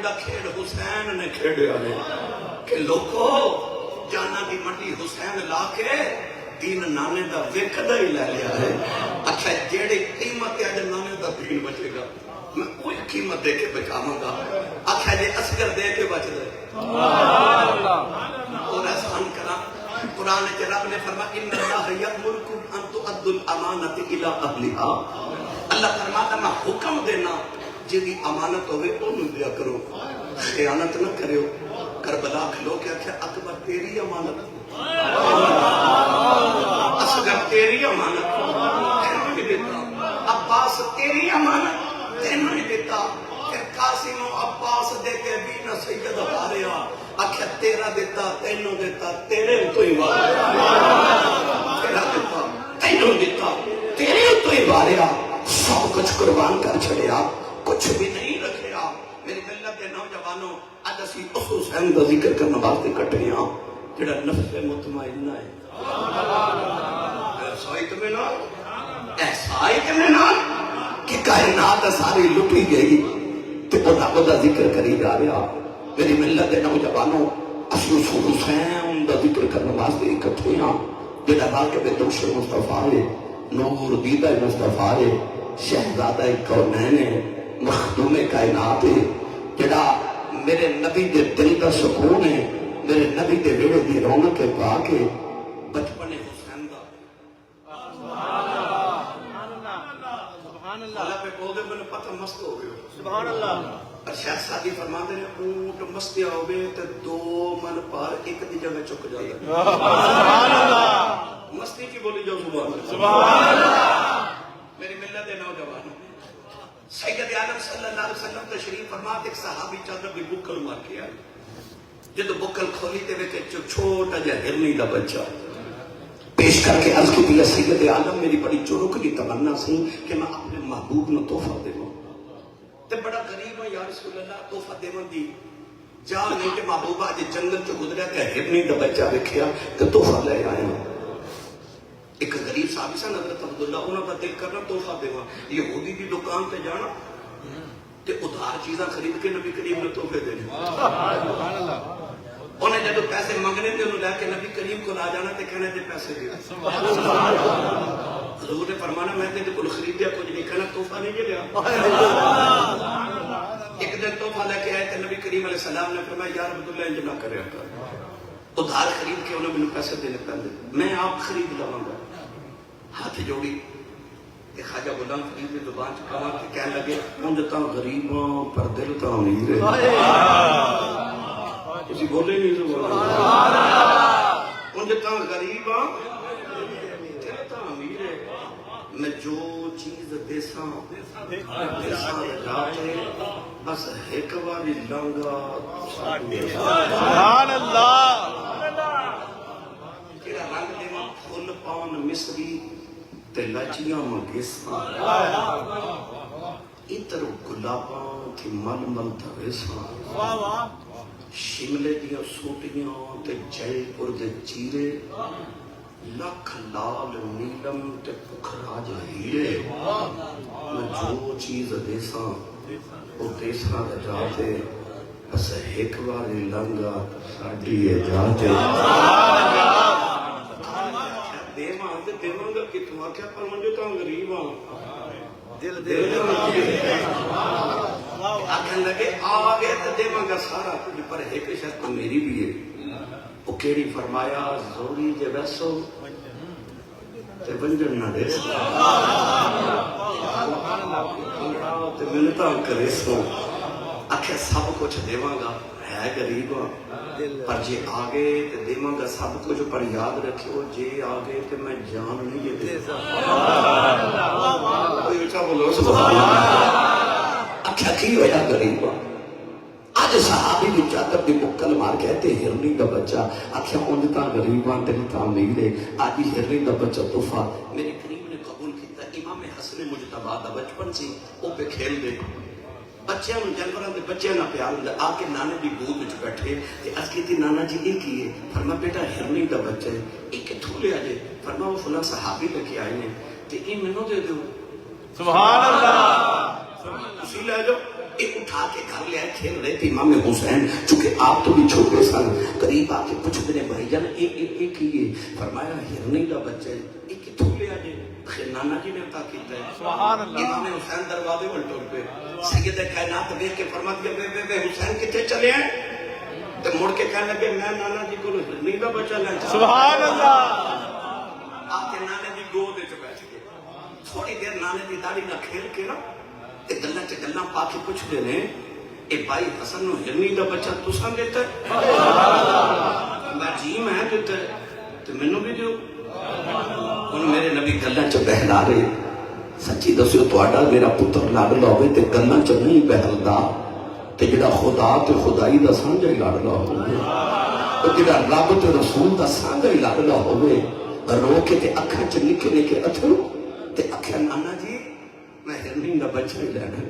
دا کھیڑ حسین نے کھیڑیا ہے کہ لوگو جانا دی منڈی حسین لا کے دین نانے دا ویکھدا ہی لے لیا ہے. اچھا جیڑی قیمت ہے نانے دا دین بچے گا میں کوئی قیمت دے کے بچاواں گا. اچھا جی اصغر دے کے بچ دے اور احسان کرا. قرآن کے رب نے فرمایا ان اللہ یأمرکم ان تؤدوا الامانۃ الی اہلھا. اللہ فرماتا میں حکم دینا جی امانت ہوئے انہوں دیا کرو خیانت نہ کرو. کربلا کھلو کیا کہ اکبر تیری امانت اصغر تیری امانت تینوں ہی دیتا. عباس تیری امانت تینوں ہی دیتا. پھر قاسم و عباس دے کے بھی نہ سید ہاریا آخیا تیرا دیتا تینوں دیتا تیرے تو ہی واریا تیرا دیتا تینوں دیتا تیرے تو ہی واریا. سب کچھ قربان کر چھڑیا کچھ بھی نہیں رکھیا. میری ملت کے نوجوانوں اج اسی اس حسین دا ذکر کرنا واسطے کٹے ہاں جڑا نفس مطمئنہ ہے. ایسا اطمینان کہ کائنات ساری لٹی گئی تے خدا ذکر کری جا رہا. میری ملت کے نوجوانوں اسی اس حسین دا ذکر کرنا واسطے اکٹھے ہاں جڑا راکب دوش مصطفیٰ ہے نور دیدہ مصطفیٰ ہے شہزادہ کونین ہے مخدوم کائنات ہے جڑا میرے نبی دے دل کا سکون ہے میرے نبی دے ویڑے دی رونق پا کے بچپن حسین دا اللہ پہ بول دے میں نے پتہ مست ہو گئے سبحان اللہ. شیخ سادی فرما دے اونٹ مستیا ہوئے تے دو من پار ایک دی جگہ چک جاتا ہے سبحان اللہ. مستی کی بولی جو سبحان اللہ. میری ملت نوجوان سید عالم صلی اللہ علیہ وسلم تشریف فرما ایک صحابی چادر بھی بکل مار کے آئی. جدو بکل کھولی تے ویکھے چھوٹا جا ہرنی دا بچہ پیش کر کے عرض کی دیا سید عالم میری بڑی چرک کی تمنا سی کہ میں اپنے محبوب نو تحفہ دے دوں تے بڑا غریب ہوں یا رسول اللہ تحفہ دے دی جا نہیں کہ محبوبہ جی جنت جو گزریا کہ ہرنی دا بچہ ویکھیا تے تحفہ لے آئے ہیں. ایک غریب صحابی سن حضرت عبداللہ انہوں کا دل کرنا تحفہ دیوا یہودی کی دکان تے جانا تے ادھار چیزاں خرید کے نبی کریم نے تحفے دینے. انہیں جب پیسے منگنے تھے انہوں لے کے نبی کریم کو لا جانا تے کہنے تھے پیسے دے. حضور نے فرمانا میں نے کل خریدیا کچھ نہیں کہنا تحفہ نہیں لیا. ایک دن تحفہ لے کے آئے تھے نبی کریم علیہ السلام نے فرمایا یا عبداللہ انج نہ کرے کر ادھار خرید کے انہوں نے پیسے دینے پہلے میں آپ خرید لوں گا. ہاتھ جوڑی کہ خواجہ غلام فرید کی زبان چکاوا کہ کہنے لگے انج تا غریباں پر دل تا امیر ہے. کسی بولے نہیں سبحان اللہ. انج تا غریباں دل تا امیر ہے. میں جو چیز دیساں جاتے بس ایک باری لانگا سبحان اللہ. تیرا رنگ دیواں پھول پاؤن مصری تے لچیاں مگیساں اتر گلاباں کی مل مل دھویساں شملے دیا سوٹیاں تے جے پور دے چیرے لکھ لال نیلم تے پکھراج ہیرے. میں جو چیز دیساں وہ دیساں جاتے بس ایک باری لنگا ساڑی جاتے دیواں تے دیواں گا کہ تم آکھیا پر منجو تاں غریب ہاں دل آکھن لگے آگے تے دیواں گا سارا کچھ پر ایک شرط میری بھی ہے. وہ کیڑی فرمایا زوری جے ویسو تے ونجن نہ دے تے منتاں کرے سو. آکھے سب کچھ دیواں گا ہے غریب پر جے آگے تے دیواں گا سب کچھ پر یاد رکھو جے آگے تے میں جان نہیں دے کوئی اچھا بولو سبحان اللہ. آکھے کی ہویا غریب آج صحابی کی چادر دی مکل مار کہتے ہرنی دا بچہ آکھے انج تا غریباں دل تا امیر ہے. آج ہرنی دا بچہ تحفہ میرے کریم نے قبول کیتا. امام حسن مجتبی دا بچپن سی او پہ کھیل دے بچیاں جانوراں دے بچیاں نہ پیار ہوندا. آ کے نانے دی گود وچ بیٹھے تے عرض کیتی نانا جی یہ کی ہے؟ فرمایا بیٹا ہرنی دا بچہ ہے. یہ کتھوں لیا جے؟ فرمایا وہ فلاں صحابی لے کے آئے نے تے یہ مینوں دے دیو سبحان اللہ. تسی لے جاؤ ایک اٹھا کے گھر لے آئے، کھیل رہے تھے امام حسین، چونکہ آپ تو بھی چھوٹے سن، قریب آ کے پوچھتے ہیں بھائی جان ایک ہی فرمایا ہرنی کا بچہ ہے، ایک کتوں لیا جی؟ نانا جی نے عطا کیتا ہے۔ سبحان اللہ۔ امام حسین دروازے پر ٹر پہ، سید کائنات دیکھ کے فرما دیا بے حسین کتنے چلے ہیں؟ تو مڑ کے کہنے لگے میں نانا جی کو ہرنی کا بچہ لے جا۔ سبحان اللہ۔ آپ کے نانے جی گود وچ بیٹھ گئے، تھوڑی دیر نانے دی داڑھی نہ کھیل کے نا گلاں چ گلاں پا کے پوچھتے ہیں اے بھائی حسن نو ہرنی دا بچہ تساں دیتا ہے؟ میں جی میں دیتا ہے تو مینوں بھی دیو۔ ہن میرے نبی گلاں چ بہلا رہے، سچی دسو تہاڈا میرا پتر لاڈلا ہوئے تے گلاں چ نہیں بہلدا تے جڑا خدا تے خدائی دا سانجا ہی لاڈلا ہوئے، تے جڑا رب تے رسول دا سانجا ہی لاڈلا ہوئے، رو کے تے اکھاں چ نکے نکے اتھرو تے آکھیا نانا جی میں ہرنی دا بچہ ہی لینا ہے،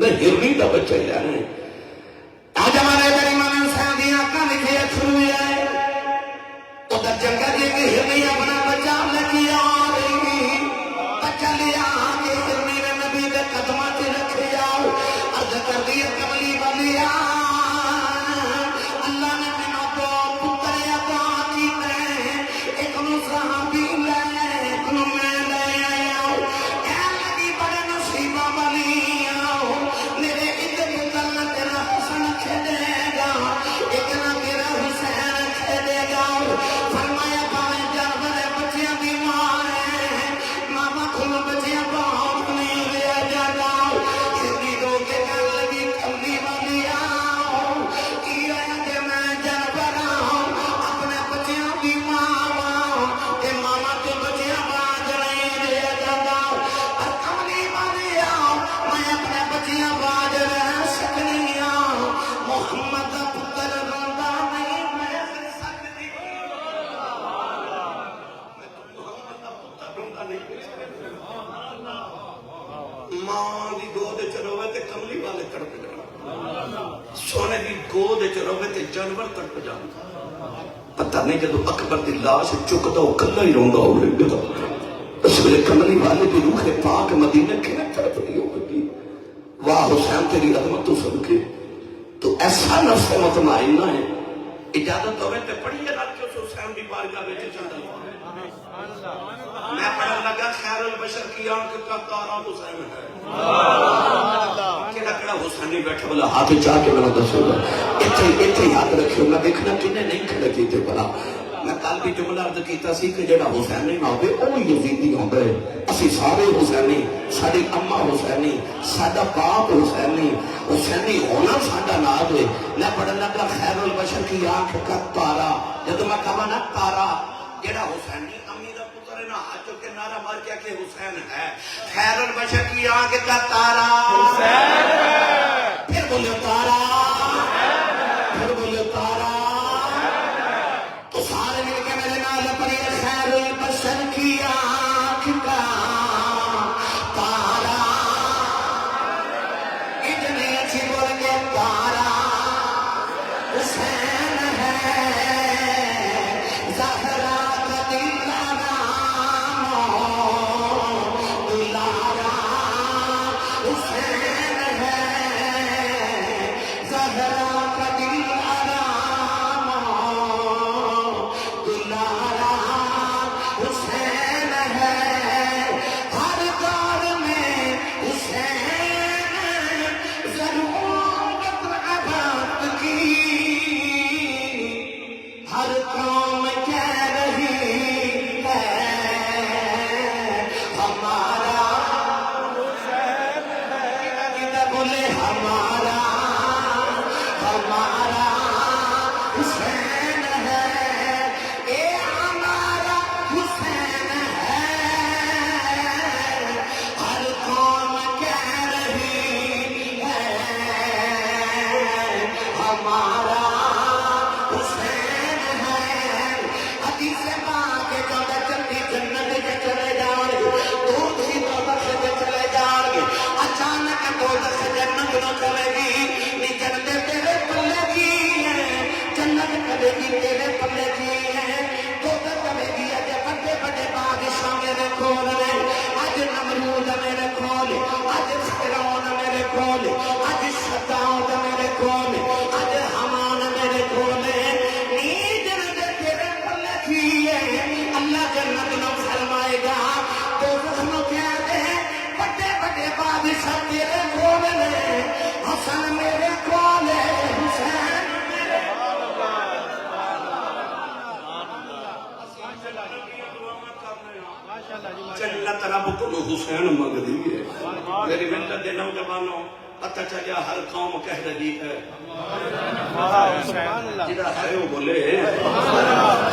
میں ہرنی دا بچہ ہی لینا ہے۔ آج ہمارے ادھر امام حسین دی آنکھاں لکھے اتھرو آئے، ادھر جنگل جی کی ہرنی اپنا بچہ لگی آ رہی، بچہ لیا کے ہرنی نے نبی دے قدماں تے رکھے آؤ، عرض کر دی کملی والی اللہ نے مینوں دو پتر عطا کیتے، ایک نو صحابی لے ایک نو میں لے آیا، کہن لگی بڑے نصیباں والی آؤ، میرے ایک پتر نہ تیرا حسن کھیلے گا، ایک نہ تیرا حسین کھیلے گا۔ فرمایا بھائی جانور بچیاں دی ماں ہے، ماما کھل بچیاں بہت نہیں لیا جاتا، ہرنی دو کے کہن لگی کملی والی آؤ، کی آیا کہ میں جانور آؤں اپنے بچیاں دی ماں تے ماما تو بچیاں باز نہیں لیا جاتا، اور کملی والی آؤ میں اپنے بچیاں باز رہ سکنی آؤں، محمد دا پتر روندا نہیں میں پھر سکتی، محمد دا پتر روندا نہیں پھر سکتی، ماں دی گود وچ روے تے کملی والے تڑپ جان، سونے دی گود وچ روے تے جانور تڑپ جان۔ پتہ نہیں جدو اکبر دی لاش چکدا وہ کلا ہی روندا ہوئے گا، اس ویلے کملی والے دی روح پاک مدینے کھڑے تڑپ رہی ہوگی، واہ حسین تیری عظمت تو صدقے تو ایسا نفس مطمئنہ ہے۔ اجازت ہوئے تے پڑھیے رات کے اس حسین دی بارگاہ وچ چندل میں پڑھن لگا خیر البشر کی آنکھ کا تارا حسین ہے، کہ لکڑا حسین نہیں بیٹھا بلا ہاتھ چاہ کے میں دسو گا اتھے یاد رکھیو، میں دیکھنا کنے نہیں کھڑے کیتے بلا، میں کل بھی جملہ عرض کیتا سی کہ جڑا حسینی نہ ہوئے او یزیدی ہوندے، اسی سارے حسینی، ساڈی اماں حسینی، ساڈا باپ حسینی، حسینی ہونا ساڈا ناز ہے۔ میں پڑھن لگا خیر البشر کی آنکھ کا تارا، جب میں کہا نا تارا جڑا حسینی امی دا پتر ہے نا ہاتھ کے نعرہ مار کے کہ حسین ہے، خیر البشر کی آنکھ کا تارا حسین ہے، پھر بولے تارا، پھر بولے تارا، تو سارے مل کے میرے نال پڑھے خیر البشر کی آنکھ کا تارا، اتنے اچھی بول کے تارا حسین ہے، زہرا کا دلارا دلارا حسین ہے، زہرا کا دلارا دلارا حسین ہے، ہر دور میں حسین ضرورت عبادت کی، ہر قوم کہہ رہی ہے ہمارا حسین ہے، کدھر بولے ہمارا ہمارا حسین ہے، اے ہمارا حسین ہے، ہر قوم کہہ رہی ہے ہمارا حسین ہے۔ حدیث پاک کے جاندے چلدی جنت کے چلے جان گے، دودھ ہی دوزخ کے چلے جان گے، اچانک دوزخ جنت نہ چلے گی، نی جنت تیرے پلے کی ہے، جنت چلے گی تیرے پلے کی ہے، دوزخ چلے گی اج بڑے بڑے بادشاہ میرے کول نے، اج نمرود میرے کول، اج فرعون میرے کول، حسین منگدی ہے میری ملت دے نوجوانوں پتہ چلیا ہر قوم کہہ رہی ہے جدا ہے وہ بولے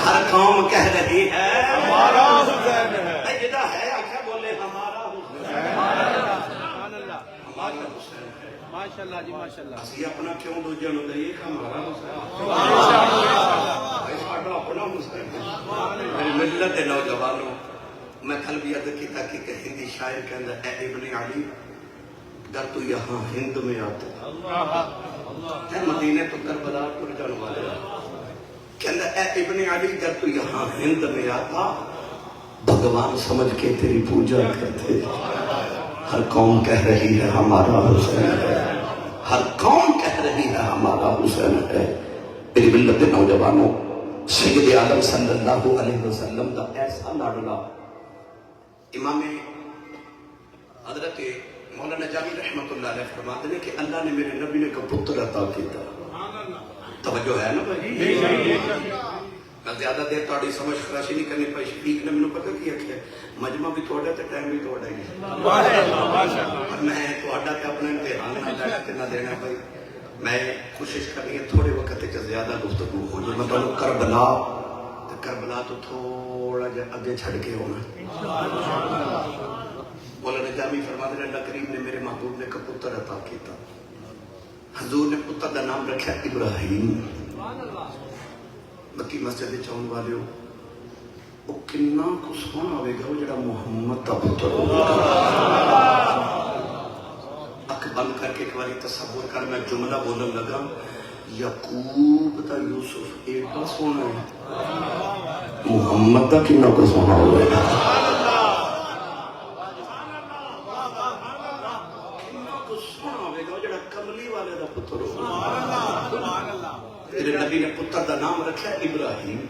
ہر قوم کہہ رہی ہے ہمارا حسین ہے جدا ہے آخر بولے ہمارا حسین ہمارا حسین ہے ماشاءاللہ جی ماشاءاللہ اسی اپنا کیوں دوجے نو دئیے کہ ہمارا حسین ساڈا اپنا حسین ہے میری ملت دے نوجوانوں میں کل بھی عرض کیتا کہ ہندی شاعر کہندا اے ابن علی اگر تو یہاں ہند میں آتا ہے مدینے تو کربلا ٹر جانے والے کہندا اے ابن علی اگر تو یہاں ہند میں آتا بھگوان سمجھ کے تیری پوجا کرتے ہر قوم کہہ رہی ہے ہمارا حسین ہے ہر قوم کہہ رہی ہے ہمارا حسین ہے میری ملت نوجوانوں سید عالم صلی اللہ علیہ وسلم کا ایسا لاڈلا امام حضرت مولانا جامی رحمت اللہ علیہ فرماتے ہیں کہ اللہ نے میرے نبی نے کا پتر عطا کیتا توجہ ہے نا بھائی میں زیادہ دیر تھوڑی سمجھ خراشی نہیں کرنی پائی شفیق نے مجھے پتہ کیا کہ مجمع بھی تھوڑا تے ٹائم بھی تھوڑا ہی اور میں تھوڑا تے اپنا امتحان نہ لینا تے نہ دینا بھائی میں کوشش کرنی ہے تھوڑے وقت تے زیادہ گفتگو ہو جو میں تانوں کربلا تو تھوڑا جا اگے چھڑ کے ہونا مولانا جامی فرماتے ہیں اللہ کریم نے میرے محبوب نے کا پتر عطا کیتا حضور نے پتر کا نام رکھا ابراہیم مکی مسجد چون والے ہو وہ کنا کو سونا ہوئے گا وہ جڑا محمد کا پتر ہوگا اک بند کر کے ایک باری تصور کر میں جملہ بولن لگا یعقوب دا یوسف ایڈا سونا ہے محمد دا کنا کو سونا ہوئے گا تیرے نبی نے پتر دا نام رکھا ابراہیم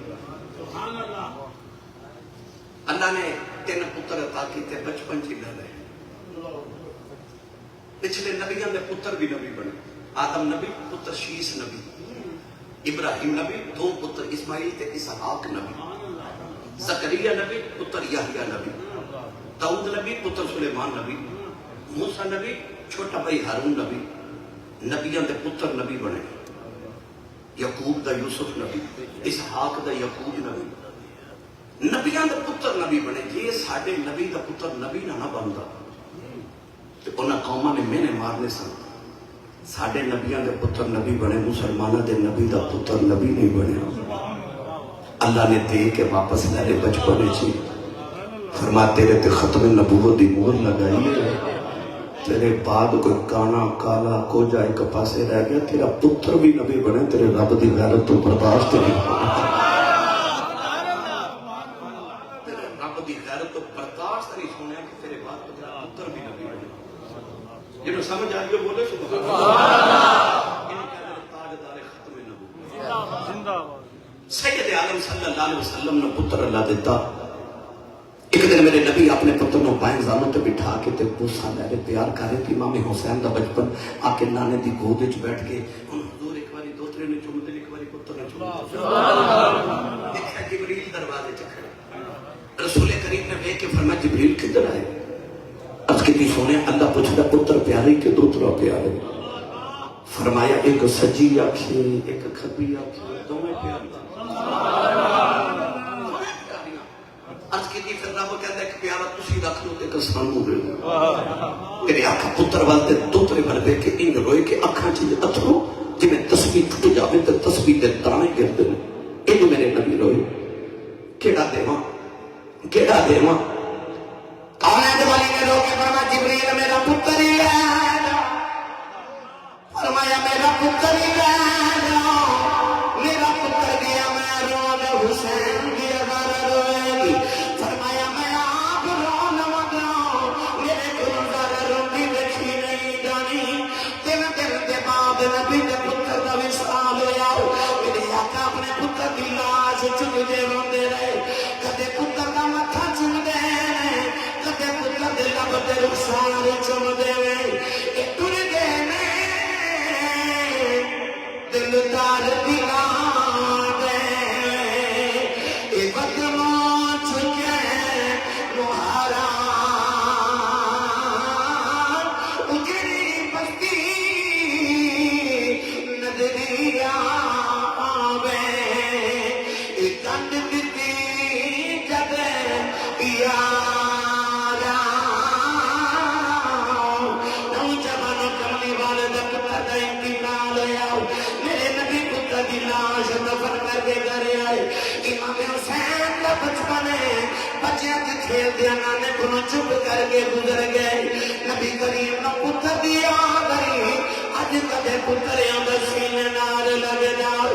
اللہ نے 3 پتر عطا کیتے بچپن چ لے پچھلے نبیوں نے پتر بھی نبی بنے آدم نبی پتر شیس نبی ابراہیم نبی 2 پتر اسماعیل تے اسحاق نبی زکریا نبی پتر یحییٰ نبی داؤد نبی پتر سلیمان نبی موسیٰ نبی چھوٹا بھائی ہارون نبی نبیوں دے پتر نبی بنے یعقوب دا یوسف نبی اسحاق دا یعقوب نبی نبیوں دے پتر نبی بنے یہ ساڈے نبی دا پتر نبی نہ بندا تے انہاں قوماں نے مینے مارنے سن ساڈے نبیوں دے پتر نبی بنے مسلماناں دے نبی دا پتر نبی نہیں بنے اللہ نے دے کے واپس لے بچپن چ فرما تیرے تے ختم نبوت دی مہر لگائی ہے تیرے بعد کوئی کانا کالا کو جائے ایک پاسے رہ گیا تیرا پتر بھی نبی بنے تیرے رب دی غیرت تو برداشت نہیں تیرے رب دی غیرت تو برداشت نہیں سونے کہ تیرے بعد تیرا پتر بھی نبی بنے جنہوں سمجھ آ گیا بولے سبحان اللہ سید عالم صلی اللہ علیہ وسلم نے پتر اللہ دیتا ایک دن میرے نبی اپنے پتر نو بائیں زانوں تے بٹھا کے تے بوسا لے پیار کر رہے تھے امام حسین دا بچپن آ کے نانے دی گود وچ بیٹھ کے ہن حضور ایک باری دوترے نے چومتے ایک باری پتر نے چومتے سبحان اللہ دیکھا جبریل دروازے چ کھڑا رسول کریم نے دیکھ کے فرمایا جبریل کدھر آئے عرض کی سونے اللہ پوچھدا پتر پیارے کہ دوترا پیارے فرمایا ایک سجی آنکھیں ایک کھبی آنکھیں دونوں پیاری عرض کی پھر رب کہتا ہے کہ پیارا تسی رکھ لو تے سانو دے میرے آقا پتر والے دوترے بن دے کے انج روئے کہ اکھاں چ اتھرو جویں تسبیح ٹوٹ جاوے تے تسبیح دے دانے گردے نے انج میرے نبی روئے کیڑا دیواں کائنات والی نے رو کے فرمایا جبریل میرا پتر ہی ہے فرمایا میرا پتر ہی ہے میرا پتر گیا میں روز حسین گیا کھیلتے نانے کو چپ کر کے گزر گئے نبی کریم نہ پتر دیا گئی اج کدے پتریاں دے سینے نال لگ جاؤ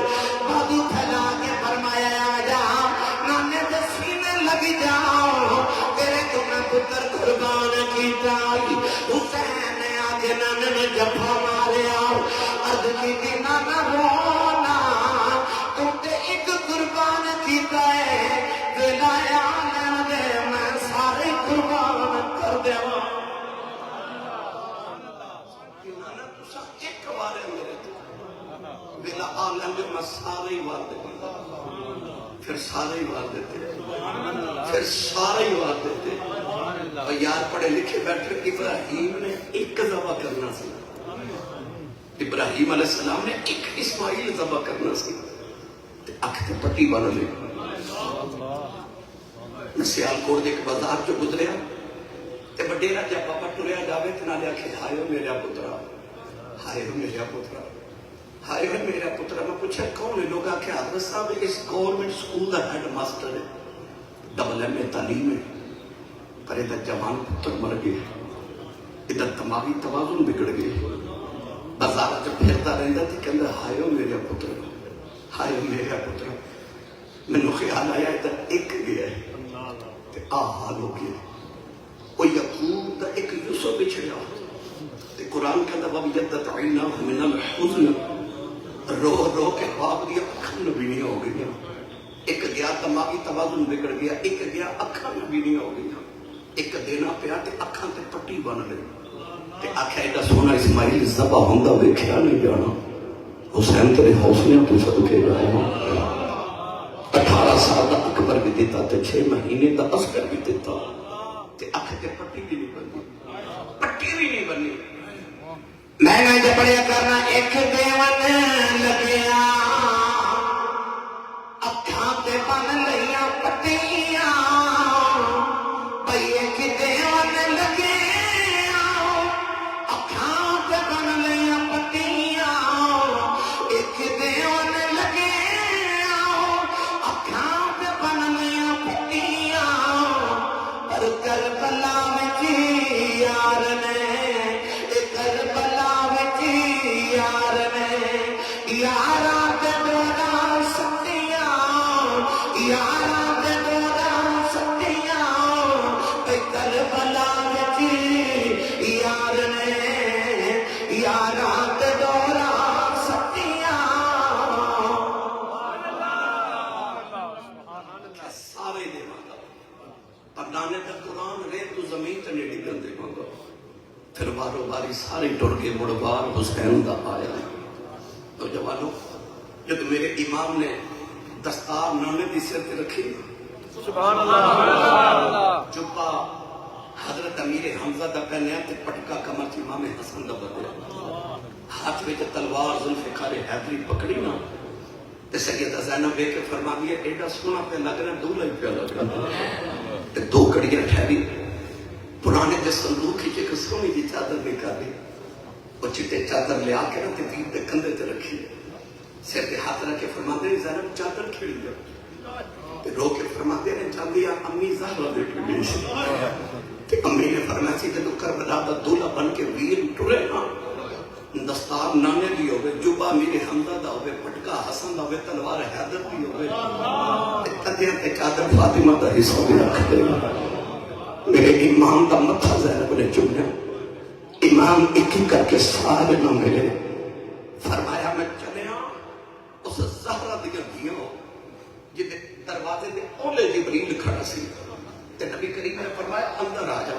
بازو پھیلا کے فرمایا آ جا نانے دے سینے لگ جاؤ تیرے کو میں پتر قربان کیتا حسین نے آگے نانے میں جفا ماریا عرض کی تھی نانا رونا تم تے ایک قربان کیتا ہے دلایا دے میں سارے قربان کر دیا نانا تسا ایک بارے میرے تو بلا عالم میں سارے ہی وار دیتے پھر سارے ہی وار دیتے پھر سارے ہی وار دیتے اور یار پڑھے لکھے بیٹھے ابراہیم نے ایک ذبح کرنا سی ابراہیم علیہ السلام نے ایک اسماعیل ذبح کرنا سی اکھ تے پٹی بن لی سیالکوٹ دے ایک بازار جو گزریا تے وڈیرا جب پاپا ٹریا جاوے تے نالے آکھے ہائے ہو میرا پترا ہائے ہو میرا پترا ہائے ہو میرا پترا میں پوچھا کون ہے لوگ آکھے حضرت صاحب اس گورنمنٹ سکول دا ہیڈ ماسٹر ہے ڈبل ایم اے تعلیم ہے پر ادھر جوان پتر مر گئے ادھر دماغی توازن بگڑ گئے بازار جب پھرتا رہندا تے کہندا ہائے ہو میرا پتر ہائے ہو میرا پتر میں نے خیال آیا ادھر ایک گیا ہے تے حال ہو گیا وہ یعقوب دا ایک یوسف بچھڑیا تے قرآن کہندا وَبِيَضَّتْ عَيْنَاهُ مِنَ الْحُزْنِ رو رو کے باپ دیا اکھاں نبینی ہو گئی ایک گیا دماغی توازن بگڑ گیا ایک گیا اکھاں نبینی ہو گئی ایک دینا پیا تے اکھاں تے پٹی بن گئی تے آکھیا ایڈا سونا اسماعیل ذبح ہوندا ویکھیا نہیں جانا حسین تیرے حوصلیاں تو صدقے جاؤں 18 سال دا اکبر بھی دیتا تے 6 مہینے دا اصغر بھی دیتا تے اکھ تے پٹی بھی نہیں بنی پٹی بھی نہیں بنی میں نے جب پڑھیا کرنا ایک دیون لگیا اکھاں تے بن لئیاں پٹیاں بھئی ایک دیون لگیا اکھاں تے بن لئیاں پٹیاں ایک دیون لگیا اکھاں تے بن لئیاں پٹیاں پر کربلا وچ یار نے کربلا وچ یار نے یاراں دے دوران ستیاں یاراں دے دوران ستیاں تے کربلا وچ یار نے یاراں دے دوران ستیاں سارے دے مانگا پردانے تے قرآن رے تو زمین تے نہیں ڈگن دے مانگا پھر بارو باری سارے ٹر کے مڑبار حسین دا آیا نوجوانوں جب میرے امام نے دستار نانے دی سر تے رکھی سبحان اللہ جبا حضرت امیر حمزہ دا پہنیا تے پٹکا کمر چ امام حسن دا بدیا ہاتھ وچ تلوار ذوالفقار حیدری پکڑی نا تے سیدہ زینب ویکھ کے فرماندی ہے ایڈا سونا پہ لگ رہا دولہا ہی پیا لگ رہا تے 2 کڑیاں ٹھہری پرانے جس صندوق کی ایک سونی دی چادر نکالی وہ چٹے چادر لے آ کے نا تے پیر دے کندھے تے رکھی سر تے ہاتھ رکھ کے فرماندے نے زینب چادر کھیڑی جا تے رو کے فرماندے نے چاندی امی زہرا بیٹھی گئی سی تے امی نے فرمایا سی جدوں کربلا دا دولہا بن کے ویر ٹرے نا دستار نانے دی ہوئے جبا میرے حمزہ دا ہوئے پٹکا حسن دا ہوئے تلوار حیدر دی ہوئے تے کندھے تے چادر فاطمہ دا حصہ بھی رکھ دے میرے امام دا متھا زینب نے چومیا امام ایک ہی کر کے سارے نہ ملے فرمایا میں چلیا اس زہرا دیا گھیو جدے دروازے دے اولے جبریل کھڑا سی تے نبی کریم نے فرمایا اندر آ جا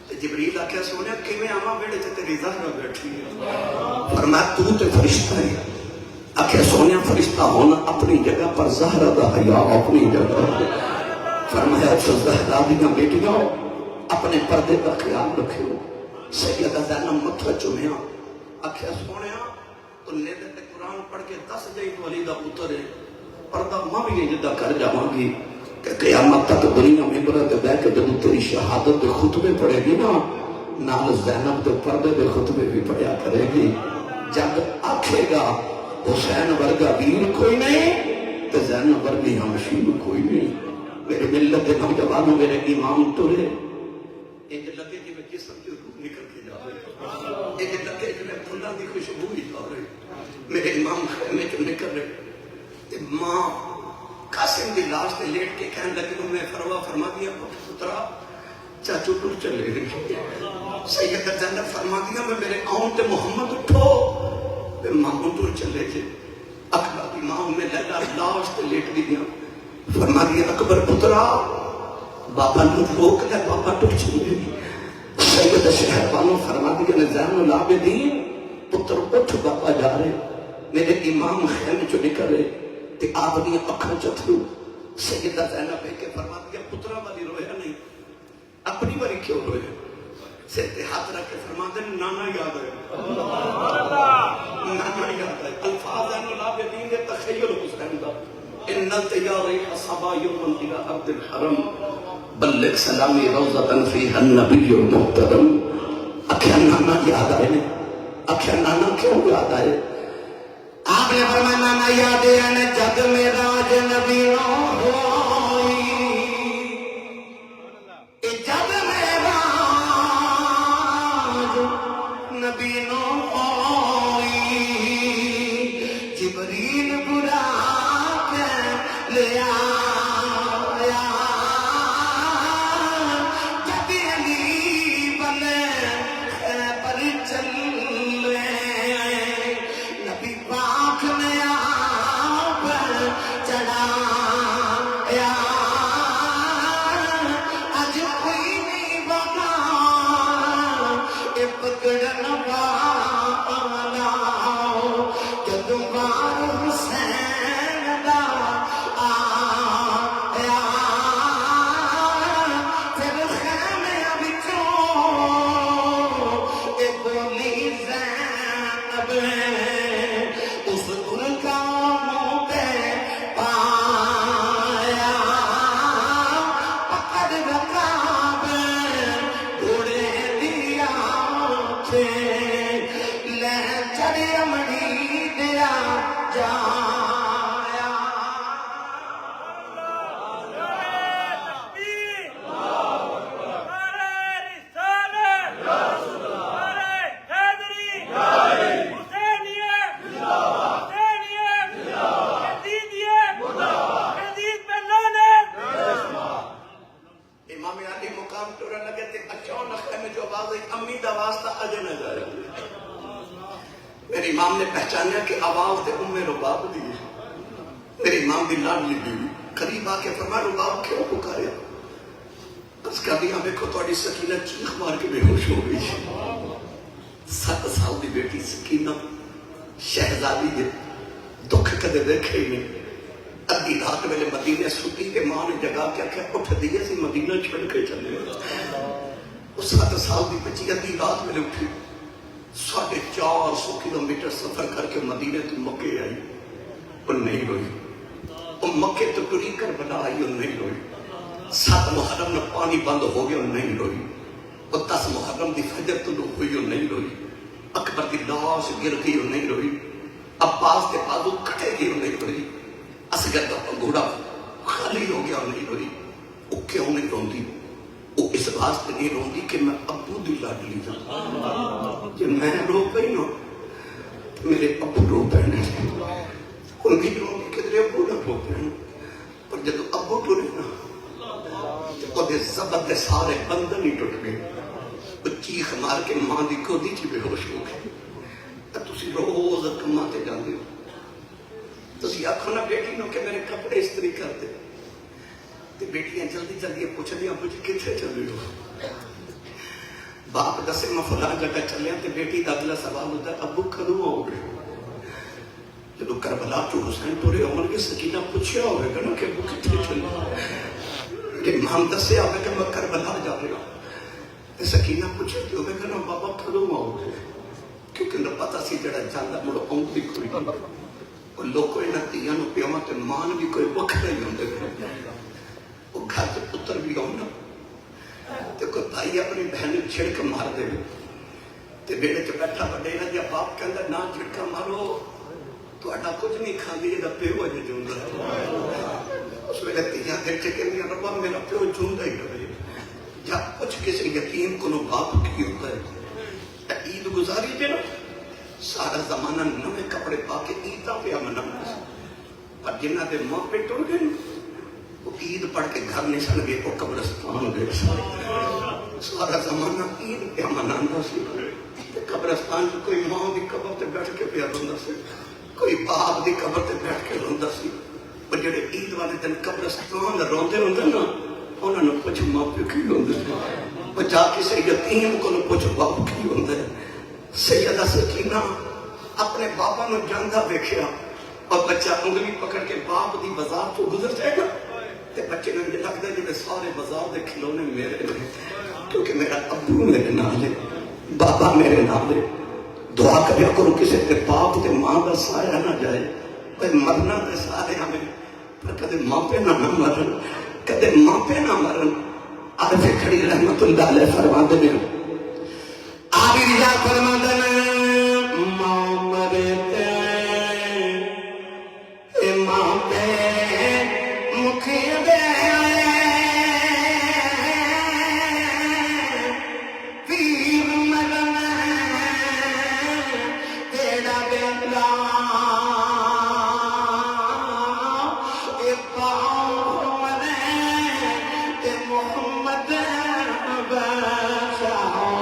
تے جبریل آکھیا سونیا کیویں آواں بیڑے تے تیری زہرا بیٹھی ہے فرمایا تو تے فرشتہ ہے آکھیا سونیا فرشتہ ہونا اپنی جگہ پر زہرا دا حیا اپنی جگہ فرمایا زہرا دیاں بیٹیاں اپنے پردے کا خیال رکھو سیدہ زینب متھا چومیا آکھیا سونیا تو نیدے تے قرآن پڑھ کے 10 جائی تو علی دا پتر ہے پردہ ماں بھی جدہ کر جاواں گی کہ قیامت تک دنیا میں برد بے کے جب تیری شہادت دے خطبے پڑھے گی نا نال زینب دے پردے دے خطبے بھی پڑھیا کرے گی جب آکھے گا حسین ورگا ویر کوئی نہیں تو زینب ورگی ہمشیر کوئی نہیں میرے ملت کے نوجوانوں میرے امام ترے ایک لگے جی میں جسم کی روح نکل کے جا رہے ایک لگے جی میں پھلاں دی خوشبو ہی جا رہے میرے امام خیمے جو نکل رہے ماں قاسم دی لاش تے لیٹ کے کہنے لگی میں فرما دیا پترا چاچو ٹر چلے سیدہ زینب فرما دیا میں میرے آؤں تے محمد اٹھو ماں ٹر چلے جے اکبر کی ماں میں لیلا لاش تے لیٹ دی دیا فرما دیا اکبر پترا بابا نو روک لے بابا ٹر چلے سید شہر والوں فرما دیا نظام العابدین پتر اٹھ بابا جا رہے میرے امام خیمے چو نکل رہے تے آپ دیا اکھاں چتھرو سیدہ زینب ہے کہ فرما دیا پترا والی رویا نہیں اپنی باری کیوں روئے سر تے ہاتھ رکھ کے فرما دیا نانا یاد ہے نانا یاد ہے الفاظ ہیں العابدین دے تخیل حسین دا ان التیاری اصحابا یومن الى عبد الحرم بلغ سلامی روزتن فیہ النبی المحترم اکھیا نانا یاد آئے اکھیا نانا کیوں یاد آئے آپ نے فرمایا نانا یاد ہے جد میرا نبی ہوئی جد میرا نبی ہوئی جبریل برا کے لے آیا جب علی بنے پر چلے نبی پاک نے آپ چڑھایا اج کوئی نہیں بنا اے پکڑن والا جدوں بار حسین دا آیا پھر خیمے وچوں اے بولی زینب اس گل کا منہ پہ پایا پکڑ رکاب گھوڑے دیا تھے لے چڑے امڑی دیا جایا امام علی مقام ٹورن لگے تھے اچانک میں جو آواز آئی امی دا واسطہ اجے نہ جائے میرے امام نے پہچانیا کہ آواز تے ام رباب دی میرے امام دی لاڈلی بیوی قریب آ کے فرمایا رباب کیوں پکاریا بس کہا دیا دیکھو تھوڑی سکینہ چیخ مار کے بے ہوش ہو گئی 7 سال دی بیٹی سکینہ شہزادی ہے دکھ کدے دیکھے ہی نہیں ادھی رات ویلے مدینے ستی کے ماں نے جگہ کیا کہ اٹھ دیئے سی مدینہ چھڑ کے چلے اس 7 سال دی بچی ادھی رات ویلے اٹھی 450 کلومیٹر سفر کر کے مدینے تو مکے آئی وہ نہیں روئی وہ مکے تو ٹری کر بنا آئی وہ نہیں روئی 7 محرم میں پانی بند ہو گیا وہ نہیں روئی وہ 10 محرم دی فجر طلوع ہوئی وہ نہیں روئی اکبر دی لاش گر گئی وہ نہیں روئی عباس کے بازو کٹے گئی وہ نہیں روئی اصغر دا پنگوڑا خالی ہو گیا وہ نہیں روئی وہ کیوں نہیں روندی وہ اس واسطے نہیں روندی کہ میں ابو دی لاڈلی جاؤں جب میں رو پئی نا میرے ابو رو پہنے ان کی روندی کہ تیرے ابو نہ رو پہنے پر جب ابو ٹورے نا وہ دے زبر دے سارے بندن ہی ٹوٹ گئے وہ چیخ مار کے ماں دی گودی چی بے ہوش ہو گئے تسی روز کماں تے جاندے ہو تسی آکھو نا بیٹی نو کہ میرے کپڑے استری کر دے تے بیٹیاں جلدی جلدی پوچھ دیا مجھے کتنے چلے ہو باپ دسے میں فلاں جگہ چلے تے بیٹی دا اگلا سوال ہوتا ہے ابو کدوں ہو گئے جدو کربلا چو حسین ٹورے عمر کے سکینہ پوچھیا ہوئے گا نا کہ ابو کتنے چلے کہ امام دسے آوے کہ میں کربلا جا رہا تے سکینہ پوچھے کہ ہوئے گا نا بابا کدوں ہو گئے کیونکہ نہ پتا سی جڑا جاندہ مڑا اون بھی کوئی اور لوگ کوئی نہ دیاں نو پیاواں تے مان بھی کوئی وقت نہیں ہوندے وہ گھر تے پتر بھی ہونا تے کوئی بھائی اپنی بہن چھڑک مار دے تے بیٹے چ بیٹھا بڑے نہ دیا باپ کہندا نہ جھڑکا مارو ਤੁਹਾਡਾ ਕੁਝ ਨਹੀਂ ਖਾਂਦੀ ਜਿਹਦਾ ਪਿਓ ਅਜੇ ਜਿਉਂਦਾ ਹੈ। ਉਸ ਵੇਲੇ ਧੀਆਂ ਦਿਲ ਚ ਕਹਿੰਦੀਆਂ ਰੱਬਾ ਮੇਰਾ ਪਿਓ ਜਿਉਂਦਾ ਹੀ ਰਹੇ। ਜਾਂ ਪੁੱਛ ਕਿਸੇ ਯਤੀਮ ਕੋਲੋਂ ਬਾਪ ਕੀ ਹੁੰਦਾ ਹੈ। ਈਦ ਗੁਜ਼ਾਰੀ ਜੇ ਨਾ ਸਾਰਾ ਜ਼ਮਾਨਾ ਨਵੇਂ ਕੱਪੜੇ ਪਾ ਕੇ ਈਦਾਂ ਪਿਆ ਮਨਾਉਂਦਾ ਸੀ, ਪਰ ਜਿਨ੍ਹਾਂ ਦੇ ਮਾਪੇ ਟੁੱਟ ਗਏ وہ عید پڑھ کے گھر نہیں سن گئے، وہ قبرستان گئے۔ سارا زمانہ عید پہ منانا سی، قبرستان کوئی ماں دی قبر تے بیٹھ کے پیا روندا سی، کوئی باپ دی قبر تے بیٹھ کے روندا سی۔ پر جڑے عید والے دن قبرستان روندے ہوندے نا، انہاں نوں پوچھ ماں پیو کی ہوندے، بچا کسے یتیم کو پوچھ باپ کی ہوندے۔ سیدہ سکینہ اپنے باپا نوں جاندا ویکھیا، اور بچہ انگلی پکڑ کے باپ دی بازار تو گزر جائے گا تے بچے نے لگتا ہے جی سارے بازار دے کھلونے میرے نے، کیونکہ میرا ابو میرے نال ہے، بابا میرے نال ہے۔ دعا کریا کرو کسی تے باپ تے ماں دا سایہ نہ جائے۔ بھائی مرنا تے سارے ہمیں، پر کدے ماں پہ نہ مرن، کدے ماں پہ نہ مرن۔ عارف کھڑی رحمت اللہ علیہ فرماندے نے، آبی رضا فرماندے نے، ماں مرے تے ماں پہ مکھی دے پیر مرن تیرا بیلا اے پاؤں مرے تے محمد بشاؤ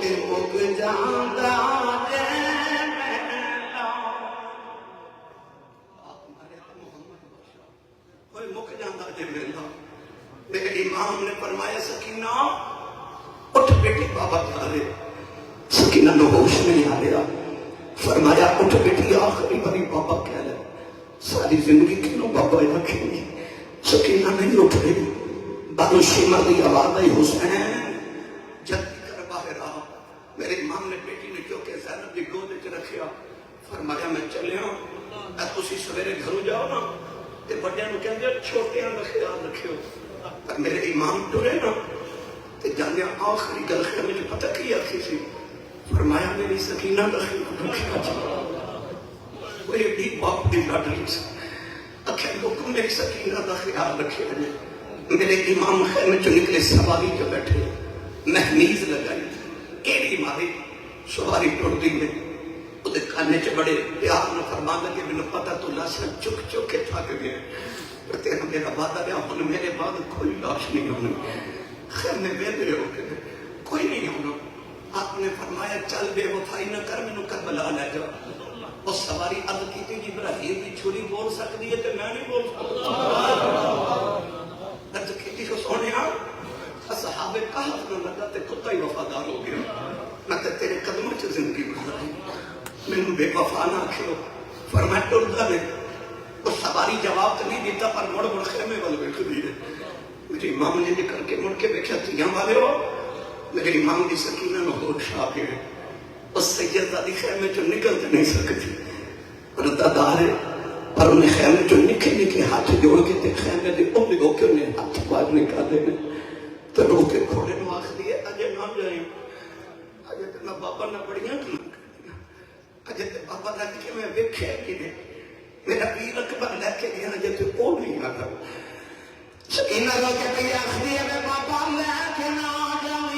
اے مک جاندہ میرے امام نے فرمایا سکینہ اٹھ بیٹی بابا جا رہے۔ سکینہ نو ہوش نہیں آ رہا، فرمایا اٹھ بیٹی آخری باری بابا کہہ لے، ساری زندگی کیوں بابا رکھیں گی۔ سکینہ نہیں اٹھ رہی، بانو شمر دی آواز آئی، حسین جلدی کر باہر آ۔ میرے امام نے بیٹی نے جو کہ زینب دی گود وچ رکھیا، فرمایا میں چلے ہوں، تسی سویرے گھروں جاؤ نا تے بڑیاں نوں کہندے چھوٹیاں دا خیال رکھیو۔ پر میرے امام ٹرے نا تے جاندے آخری گل خیمے جو پتہ کی آخی سی، فرمایا میری سکینہ دا خیال رکھیا جا۔ وہ ایڈی باپ دی لاڈلی سی، اکھے لوگوں میری سکینہ دا خیال رکھیا جائے۔ میرے امام خیمے جو نکلے سواری جو بیٹھے، مہمیز لگائی، ایڈی ماری سواری ٹوٹ دی میں وہ کھانے چ بڑے پیار نہ فرما لگے، میں نے پتا تو لاشاں چک چک کے تھک گئے، پر تیرا میرا وعدہ رہا ہن میرے بعد کوئی لاش نہیں ہونی۔ خیر میں بے دے ہو کے کوئی نہیں ہونا۔ آپ نے فرمایا چل بے وفائی نہ کر، مینوں کربلا لے جا۔ اس سواری عرض کیتی جی ابراہیم دی چھری بول سکتی ہے تے میں نہیں بول سکتا۔ عرض کیتی کہ سونیا اصحاب کہف نہ لگا تے کتا ہی وفادار ہو گیا، میں تے تیرے قدموں چ زندگی گزاری، مینوں بے وفا نہ آکھو۔ فرمایا ٹردا نہیں، اس سواری جواب تو نہیں دیتا، پر مڑ مڑ خیمے وال ویکھدی ہے۔ میرے امام نے کر کے مڑ کے ویکھیا، تیاں والے ہو؟ میرے امام دی سکینہ نو ہوش آ گئے، اس سیدہ دی خیمے چوں نکل تے نہیں سکتی، پردہ ہے، پر انہیں خیمے چوں نکھے نکھے ہاتھ جوڑ کے تے خیمے دے اوپر ہو کے انہیں ہاتھ باہر نکالے نے، تے رو کے کھوڑے نو آکھ دیے اجے نہ جائیں، اجے تے میں بابا نہ بڑیاں کھلاں، اجے تے بابا نہ کہ میں ویکھیا کہ میرا پیر اکبر لے کے گیا اجے تے او نہیں آتا۔ سکینہ رو کے پہ آخری ہے میں بابا لے کے نہ جاؤں